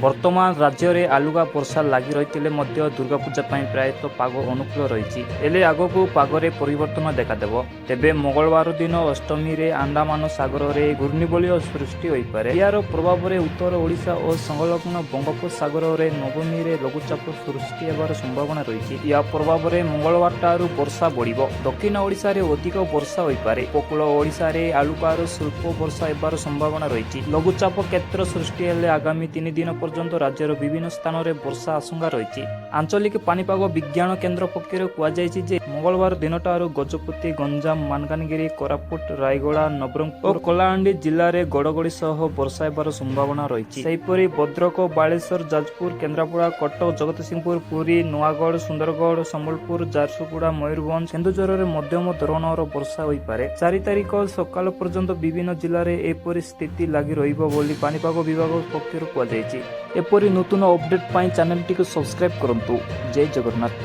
ବର୍ତ୍ତମାନ ରାଜ୍ୟରେ ଆଲଗା ବର୍ଷା ଲାଗି ରହିଥିଲେ ମଧ୍ୟ ଦୁର୍ଗା ପୂଜା ପାଇଁ ପ୍ରାୟତଃ ପାଗ ଅନୁକୂଳ ରହିଛି। ହେଲେ ଆଗକୁ ପାଗରେ ପରିବର୍ତ୍ତନ ଦେଖାଦେବ। ତେବେ ମଙ୍ଗଳବାର ଦିନ ଅଷ୍ଟମୀରେ ଆଣ୍ଡାମାନ ସାଗରରେ ଘୂର୍ଣ୍ଣିବଳୟ ସୃଷ୍ଟି ହୋଇପାରେ। ଏହାର ପ୍ରଭାବରେ ଉତ୍ତର ଓଡ଼ିଶା ଓ ସଂଲଗ୍ନ ବଙ୍ଗୋପସାଗରରେ ନବମୀରେ ଲଘୁଚାପ ସୃଷ୍ଟି ହେବାର ସମ୍ଭାବନା ରହିଛି। ଏହା ପ୍ରଭାବରେ ମଙ୍ଗଳବାରଠାରୁ ବର୍ଷା ବଢ଼ିବ। ଦକ୍ଷିଣ ଓଡ଼ିଶାରେ ଅଧିକ ବର୍ଷା ହୋଇପାରେ। ଉପକୂଳ ଓଡ଼ିଶାରେ ଆଲୁକାରୁ ସ୍ୱଳ୍ପ ବର୍ଷା ହେବାର ସମ୍ଭାବନା ରହିଛି। ଲଘୁଚାପ କ୍ଷେତ୍ର ସୃଷ୍ଟି ହେଲେ ଆଗାମୀ 3 ଦିନ ପର୍ଯ୍ୟନ୍ତ ରାଜ୍ୟର ବିଭିନ୍ନ ସ୍ଥାନରେ ବର୍ଷା ଆଶଙ୍କା ରହିଛି। ଆଞ୍ଚଳିକ ପାଣିପାଗ ବିଜ୍ଞାନ କେନ୍ଦ୍ର ପକ୍ଷରୁ କୁହାଯାଇଛି ଯେ ମଙ୍ଗଳବାର ଦିନଠାରୁ ଗଜପତି, ଗଞ୍ଜାମ, ମାଲକାନଗିରି, କୋରାପୁଟ, ରାୟଗଡ଼ା, ନବରଙ୍ଗପୁର ଓ କଳାହାଣ୍ଡି ଜିଲ୍ଲାରେ ଘଡ଼ଘଡ଼ି ସହ ବର୍ଷା ହେବାର ସମ୍ଭାବନା ରହିଛି। ସେହିପରି ଭଦ୍ରକ, ବାଲେଶ୍ୱର, ଯାଜପୁର, କେନ୍ଦ୍ରାପଡ଼ା, କଟକ, ଜଗତସିଂହପୁର, ପୁରୀ, ନୂଆଗଡ଼, ସୁନ୍ଦରଗଡ଼, ସମ୍ବଲପୁର, ଝାରସୁଗୁଡ଼ା, ମୟୂରଭଞ୍ଜ, କେନ୍ଦୁଝରରେ ମଧ୍ୟମ ଧରଣର ବର୍ଷା ହୋଇପାରେ। 4 ତାରିଖ ସକାଳ ପର୍ଯ୍ୟନ୍ତ ବିଭିନ୍ନ ଜିଲ୍ଲାରେ ଏପରି ସ୍ଥିତି ଲାଗି ରହିବ ବୋଲି ପାଣିପାଗ ବିଭାଗ ପକ୍ଷରୁ କୁହାଯାଇଛି। ଏପରି ନୂତନ ଅପଡେଟ୍ ପାଇଁ ଚ୍ୟାନେଲଟିକୁ ସବସ୍କ୍ରାଇବ୍ କରନ୍ତୁ। ଜୟ ଜଗନ୍ନାଥ।